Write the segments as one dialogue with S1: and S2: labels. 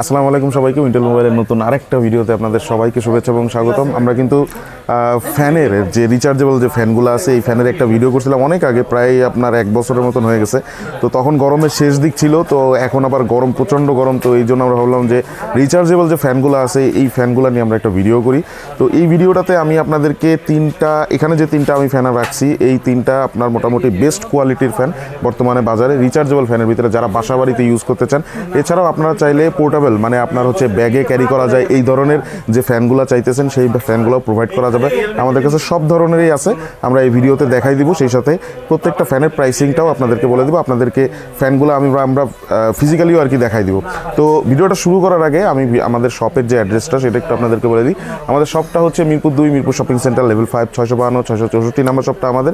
S1: আসসালামু আলাইকুম সবাইকে উইন্টেল মোবাইলের নতুন আরেকটা ভিডিওতে আপনাদের সবাইকে শুভেচ্ছা এবং স্বাগতম। আমরা কিন্তু ফ্যানের যে রিচার্জেবল যে ফ্যানগুলো আছে এই ফ্যানের একটা ভিডিও করছিলাম অনেক আগে, প্রায় আপনার 1 বছরের মতন হয়ে গেছে। তো তখন গরমের শেষ দিক ছিল, তো এখন আবার গরম, প্রচণ্ড গরম। তো এই জন্য আমরা ভাবলাম যে রিচার্জেবল যে ফ্যানগুলো আছে এই ফ্যানগুলো নিয়ে আমরা একটা ভিডিও করি। তো এই ভিডিওটাতে আমি আপনাদেরকে এখানে যে তিনটা আমি ফ্যান রাখছি, এই তিনটা আপনার মোটামুটি বেস্ট কোয়ালিটির ফ্যান বর্তমানে বাজারে রিচার্জেবল ফ্যানের ভিতরে যারা বাসা বাড়িতে ইউজ করতে চান। এছাড়াও আপনারা চাইলে পোর্টেবল, মানে আপনার হচ্ছে ব্যাগে ক্যারি করা যায় এই ধরনের যে ফ্যানগুলো চাইতেছেন সেই ফ্যানগুলো প্রোভাইড করা যাবে। আমাদের কাছে সব ধরনেরই আছে, আমরা এই ভিডিওতে দেখাই দিব। সেই সাথে প্রত্যেকটা ফ্যানের প্রাইসিংটাও আপনাদেরকে বলে দিব। আপনাদেরকে ফ্যানগুলো আমরা ফিজিক্যালিও আর কি দেখাই দিব। তো ভিডিওটা শুরু করার আগে আমি আমাদের শপের যে অ্যাড্রেসটা সেটা একটু আপনাদেরকে বলে দিই। আমাদের শপটা হচ্ছে Mirpur 2, Mirpur shopping centre, level 5, 652-664 number শপটা আমাদের।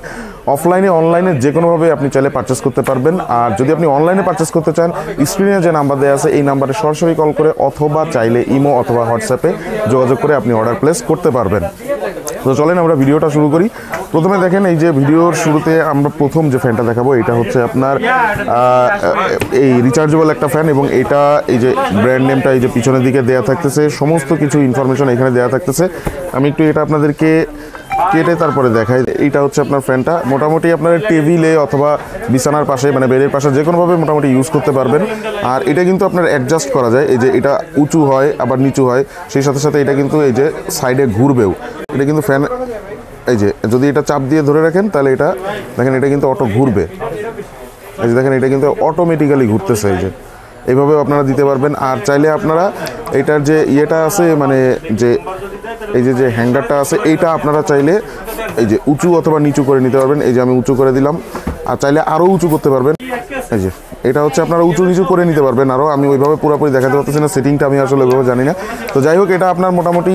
S1: অফলাইনে অনলাইনে যে কোনোভাবে আপনি চাইলে পারচেস করতে পারবেন। আর যদি আপনি অনলাইনে পারচেস করতে চান, স্ক্রিনে যে নাম্বার দেওয়া আছে এই নাম্বারে সরাসরি কল করে অথবা চাইলে ইমো অথবা হোয়াটসঅ্যাপে যোগাযোগ করে আপনি অর্ডার প্লেস করতে পারবেন। তো চলেন আমরা ভিডিওটা শুরু করি। প্রথমে দেখেন, এই যে ভিডিওর শুরুতে আমরা প্রথম যে ফ্যানটা দেখাবো এটা হচ্ছে আপনার এই রিচার্জেবল একটা ফ্যান, এবং এটা এই যে ব্র্যান্ড নেমটা এই যে পিছনের দিকে দেওয়া থাকতেছে, সমস্ত কিছু ইনফরমেশন এখানে দেওয়া থাকতেছে। আমি একটু এটা আপনাদেরকে কেটে তারপরে দেখাই। এইটা হচ্ছে আপনার ফ্যানটা, মোটামুটি আপনার টেবিলে অথবা বিছানার পাশে, মানে বেডের পাশে যে কোনোভাবে মোটামুটি ইউজ করতে পারবেন। আর এটা কিন্তু আপনার অ্যাডজাস্ট করা যায়, এই যে এটা উঁচু হয় আবার নিচু হয়, সেই সাথে সাথে এটা কিন্তু এই যে সাইডে ঘুরবেও। এটা কিন্তু ফ্যান এই যে যদি এটা চাপ দিয়ে ধরে রাখেন তাহলে এটা দেখেন, এটা কিন্তু অটো ঘুরবে। এই যে দেখেন, এটা কিন্তু অটোমেটিক্যালি ঘুরতেছে। এই যে এইভাবেও আপনারা দিতে পারবেন। আর চাইলে আপনারা এটার যে ইয়েটা আছে, মানে যে এই যে হ্যাঙ্গারটা আছে, এইটা আপনারা চাইলে এই যে উঁচু অথবা নিচু করে নিতে পারবেন। এই যে আমি উঁচু করে দিলাম, আর চাইলে আরও উঁচু করতে পারবেন। এই যে এটা হচ্ছে আপনারা উঁচু নিচু করে নিতে পারবেন আরও। আমি ওইভাবে পুরোপুরি দেখাতে পারতেছি না, সেটিংটা আমি আসলে ওইভাবে জানি না। তো যাই হোক, এটা আপনার মোটামুটি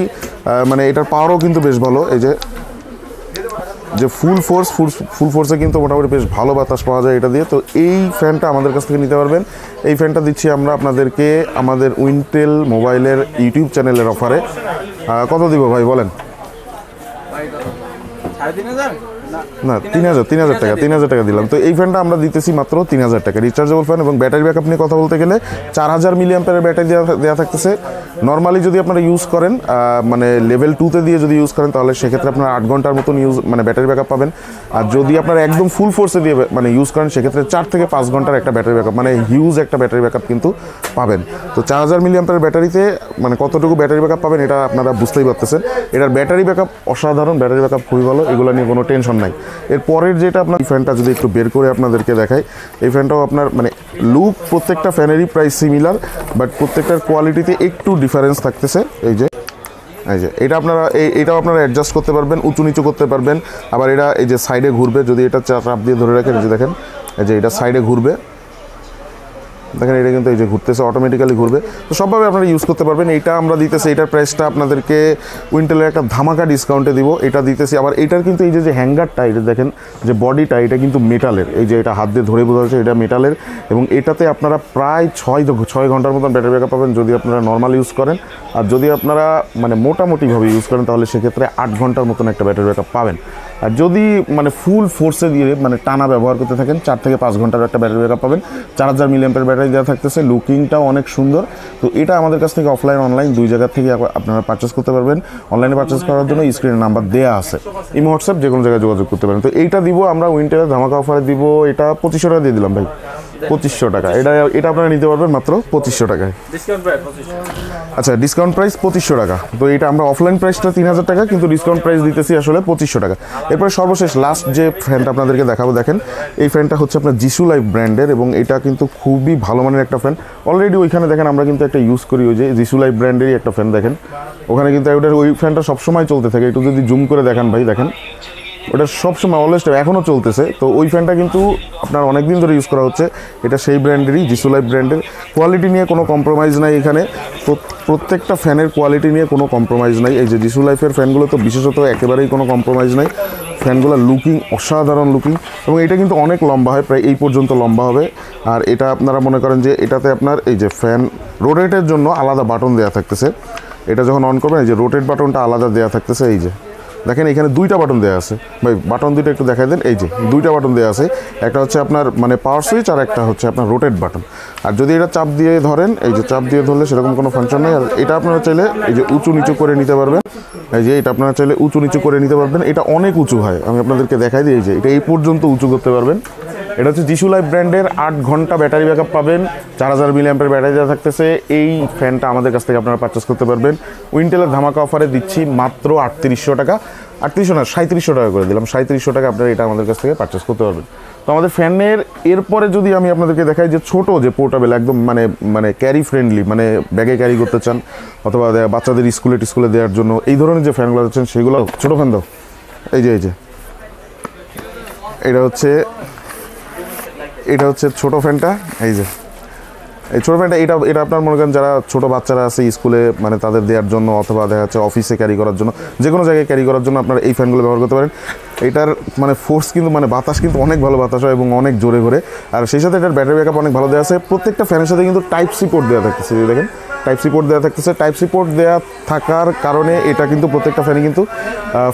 S1: মানে এটার পাওয়ারও কিন্তু বেশ ভালো। এই যে ফুল ফোর্সে কিন্তু মোটামুটি বেশ ভালো বাতাস পাওয়া যায় এটা দিয়ে। তো এই ফ্যানটা আমাদের কাছ থেকে নিতে পারবেন। এই ফ্যানটা দিচ্ছি আমরা আপনাদেরকে আমাদের উইন্টেল মোবাইলের ইউটিউব চ্যানেলের অফারে। কত দিব ভাই বলেন? না, 3,000 টাকা, 3,000 টাকা দিলাম। তো এই ফ্যানটা আমরা দিতেছি মাত্র 3,000 টাকা। রিচার্জেবল ফ্যান এবং ব্যাটারি ব্যাকআপ নিয়ে কথা বলতে গেলে 4000 মিলিঅ্যাম্পিয়ারের ব্যাটারি দেওয়া থাকতেছে। নর্মালি যদি আপনারা ইউজ করেন, মানে লেভেল 2তে দিয়ে যদি ইউজ করেন, তাহলে সেক্ষেত্রে আপনারা 8 ঘন্টার মতন মানে ব্যাটারি ব্যাকআপ পাবেন। আর যদি আপনারা একদম ফুল ফোর্সে দিয়ে মানে ইউজ করেন, সেক্ষেত্রে 4 থেকে 5 ঘন্টার একটা ব্যাটারি ব্যাকআপ, মানে হিউজ একটা ব্যাটারি ব্যাকআপ কিন্তু পাবেন। তো 4000 মিলিঅ্যাম্পিয়ারের ব্যাটারিতে মানে কতটুকু ব্যাটারি ব্যাকআপ পাবেন এটা আপনারা বুঝতেই পারতেছেন। এটার ব্যাটারি ব্যাকআপ অসাধারণ, ব্যাটারি ব্যাকআপ খুবই ভালো, এগুলো নিয়ে কোনো টেনশন নাই। এর পরের যেটা আপনার ফ্যানটা যদি একটু বের করে আপনাদেরকে দেখাই, এই ফ্যানটাও আপনার মানে লুক প্রত্যেকটা ফ্যানেরই প্রাইস সিমিলার, বাট প্রত্যেকটার কোয়ালিটিতে একটু ডিফারেন্স থাকতেছে। এই যে এটা আপনারা এইটাও আপনারা অ্যাডজাস্ট করতে পারবেন, উঁচু নিচু করতে পারবেন। আবার এটা এই যে সাইডে ঘুরবে, যদি এটা চাপ দিয়ে ধরে রাখেন, এই যে দেখেন এই যে এটা সাইডে ঘুরবে, দেখেন এটা কিন্তু এই যে ঘুরতেছে, অটোমেটিক্যালি ঘুরবে। তো সবভাবে আপনারা ইউজ করতে পারবেন। এইটা আমরা দিতেছি, এটার প্রাইসটা আপনাদেরকে উইন্টেলের একটা ধামাকা ডিসকাউন্টে দিব, এটা দিতেছি। আবার এটার কিন্তু এই যে হ্যাঙ্গারটা, এটা দেখেন যে বডিটা, এটা কিন্তু মেটালের। এই যে এটা হাত দিয়ে ধরে বোঝা যাচ্ছে এটা মেটালের, এবং এটাতে আপনারা প্রায় 6 ঘন্টার মতন ব্যাটারি ব্যাকআপ পাবেন যদি আপনারা নর্মাল ইউজ করেন। আর যদি আপনারা মানে মোটামুটিভাবে ইউজ করেন, তাহলে সেক্ষেত্রে 8 ঘন্টার মতন একটা ব্যাটারি ব্যাকআপ পাবেন। আর যদি মানে ফুল ফোর্সে দিয়ে মানে টানা ব্যবহার করতে থাকেন, 4 থেকে 5 ঘন্টার একটা ব্যাটারি ব্যাকআপ পাবেন। 4000 মিলিঅ্যাম্পিয়ার ব্যাটারি দেওয়া থাকতেছে, লুকিংটাও অনেক সুন্দর। তো এটা আমাদের কাছ থেকে অফলাইন অনলাইন দুই জায়গা থেকে আপনারা পারচেস করতে পারবেন। অনলাইনে পারচেস করার জন্য স্ক্রিনে নাম্বার দেওয়া আছে, ইমো হোয়াটসঅ্যাপ যে কোনো জায়গায় যোগাযোগ করতে পারেন। তো এইটা দিব আমরা উইন্টারের ধামাকা অফারে দিব। এটা 2500 টাকা দিয়ে দিলাম ভাই, 2500 টাকা। এটা আপনারা নিতে পারবেন মাত্র 2500 টাকায়। আচ্ছা, ডিসকাউন্ট প্রাইস 2500 টাকা। তো এটা আমরা অফলাইন প্রাইসটা 3000 টাকা, কিন্তু ডিসকাউন্ট প্রাইস দিতেছি আসলে 2500 টাকা। এরপরে সর্বশেষ লাস্ট যে ফ্যানটা আপনাদেরকে দেখাবো, দেখেন এই ফ্যানটা হচ্ছে আপনার জিসু লাইফ ব্র্যান্ডের, এবং এটা কিন্তু খুবই ভালো মানের একটা ফ্যান। অলরেডি ওইখানে দেখেন আমরা কিন্তু একটা ইউজ করি, ওই যে জিসু লাইফ ব্র্যান্ডেরই একটা ফ্যান দেখেন ওখানে, কিন্তু ওই ফ্যানটা সবসময় চলতে থাকে। একটু যদি জুম করে দেখান ভাই, দেখেন ওটা সবসময় অলওয়েজ এখনও চলতেছে। তো ওই ফ্যানটা কিন্তু আপনার অনেক দিন ধরে ইউজ করা হচ্ছে। এটা সেই ব্র্যান্ডেরই, জিসু লাইফ ব্র্যান্ডের। কোয়ালিটি নিয়ে কোনো কম্প্রোমাইজ নাই এখানে, প্রত্যেকটা ফ্যানের কোয়ালিটি নিয়ে কোনো কম্প্রোমাইজ নাই। এই যে জিসু লাইফের ফ্যানগুলো তো বিশেষত একেবারেই কোনো কম্প্রোমাইজ নাই। ফ্যানগুলোর লুকিং অসাধারণ লুকিং, এবং এটা কিন্তু অনেক লম্বা হয়, প্রায় এই পর্যন্ত লম্বা হবে। আর এটা আপনারা মনে করেন যে এটাতে আপনার এই যে ফ্যান রোটেটের জন্য আলাদা বাটন দেওয়া থাকতেছে। এটা যখন অন করবেন, এই যে রোটেট বাটনটা আলাদা দেওয়া থাকতেছে, এই যে দেখেন এখানে দুইটা বাটন দেওয়া আছে ভাই, বাটন দুইটা একটু দেখাই দেন। এই যে দুইটা বাটন দেওয়া আছে, একটা হচ্ছে আপনার মানে পাওয়ার সুইচ আর একটা হচ্ছে আপনার রোটেট বাটন। আর যদি এটা চাপ দিয়ে ধরেন, এই যে চাপ দিয়ে ধরলে সেরকম কোনো ফাংশন নেই। আর এটা আপনারা চাইলে এই যে উঁচু নিচু করে নিতে পারবেন, এই যে এটা আপনারা চাইলে উঁচু নিচু করে নিতে পারবেন। এটা অনেক উঁচু হয়, আমি আপনাদেরকে দেখাই দিই। এই যে এটা এই পর্যন্ত উঁচু করতে পারবেন। এটা হচ্ছে জিশু লাইফ ব্র্যান্ডের 8 ঘন্টা ব্যাটারি ব্যাকআপ পাবেন, 4000 মিলিঅ্যাম্পের ব্যাটারি দেওয়া থাকতেছে। এই ফ্যানটা আমাদের কাছ থেকে আপনারা পারচেস করতে পারবেন উইন্টেলের ধামাকা অফারে দিচ্ছি মাত্র 3800 টাকা, 3800 না 3700 টাকা করে দিলাম। 3700 টাকা আপনারা এটা আমাদের কাছ থেকে পারচেস করতে পারবেন। তো আমাদের ফ্যানের এরপরে যদি আমি আপনাদেরকে দেখাই যে ছোট যে পোর্টেবল একদম মানে ক্যারি ফ্রেন্ডলি, মানে ব্যাগে ক্যারি করতে চান অথবা বাচ্চাদের স্কুলে দেওয়ার জন্য এই ধরনের যে ফ্যানগুলো আছেন সেগুলো ছোট ফ্যান দাও। এই যে এটা হচ্ছে ছোট ফ্যানটা। এই যে এই ছোটো ফ্যানটা, এটা আপনার মনে করেন যারা ছোটো বাচ্চারা আছে স্কুলে মানে তাদের দেওয়ার জন্য অথবা দেখা যাচ্ছে অফিসে ক্যারি করার জন্য, যে কোনো জায়গায় ক্যারি করার জন্য আপনারা এই ফ্যানগুলো ব্যবহার করতে পারেন। এটার মানে ফোর্স কিন্তু মানে বাতাস কিন্তু অনেক ভালো বাতাস হয় এবং অনেক জোরে ঘোরে। আর সেই সাথে এটার ব্যাটারি ব্যাকআপ অনেক ভালো দেওয়া আছে। প্রত্যেকটা ফ্যানের সাথে কিন্তু টাইপ সি পোর্ট দেওয়া থাকতেছে, দেখেন টাইপ সি পোর্ট দেওয়া থাকতেছে। টাইপ সি পোর্ট দেওয়া থাকার কারণে এটা কিন্তু প্রত্যেকটা ফ্যানে কিন্তু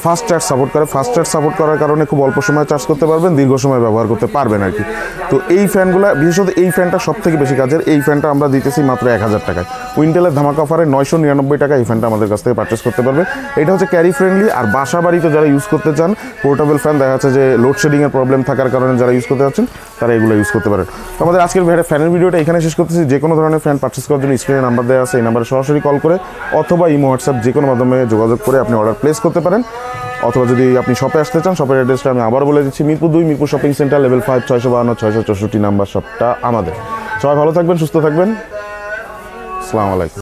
S1: ফাস্ট চার্জ সাপোর্ট করে। ফাস্ট চার্জ সাপোর্ট করার কারণে খুব অল্প সময় চার্জ করতে পারবেন, দীর্ঘ সময় ব্যবহার করতে পারবেন আর কি। তো এই ফ্যানগুলো বিশেষত এই ফ্যানটা সব থেকে বেশি কাজের। এই ফ্যানটা আমরা দিতেছি মাত্র 1000 টাকায়। উইন্টেলের ধামাকা অফারে 999 টাকা এই ফ্যানটা আমাদের কাছ থেকে পারচেস করতে পারবে। এটা হচ্ছে ক্যারি ফ্রেন্ডলি। আর বাসা বাড়িতে যারা ইউজ করতে চান পোর্টেবল ফ্যান, দেখা যাচ্ছে যে লোডশেডিংয়ের প্রবলেম থাকার কারণে যারা ইউজ করতে যাচ্ছেন তারা এগুলো ইউজ করতে পারেন। তো আমাদের আজকের ফ্যানের ভিডিওটা এখানে শেষ করতেছি। যে কোনো ধরনের ফ্যান পারচেস করার জন্য স্ক্রিনে নাম্বার দেওয়া আছে, এই নাম্বারে সরাসরি কল করে অথবা ইমো হোয়াটসঅ্যাপ যে কোনো মাধ্যমে যোগাযোগ করে আপনি অর্ডার প্লেস করতে পারেন। অথবা যদি আপনি শপে আসতে চান, শপের অ্যাড্রেসটা আমি আবার বলে দিচ্ছি, Mirpur 2 Mirpur shopping centre, level 5, 652 664 number শপটা আমাদের। সবাই ভালো থাকবেন, সুস্থ থাকবেন। আসসালামু আলাইকুম।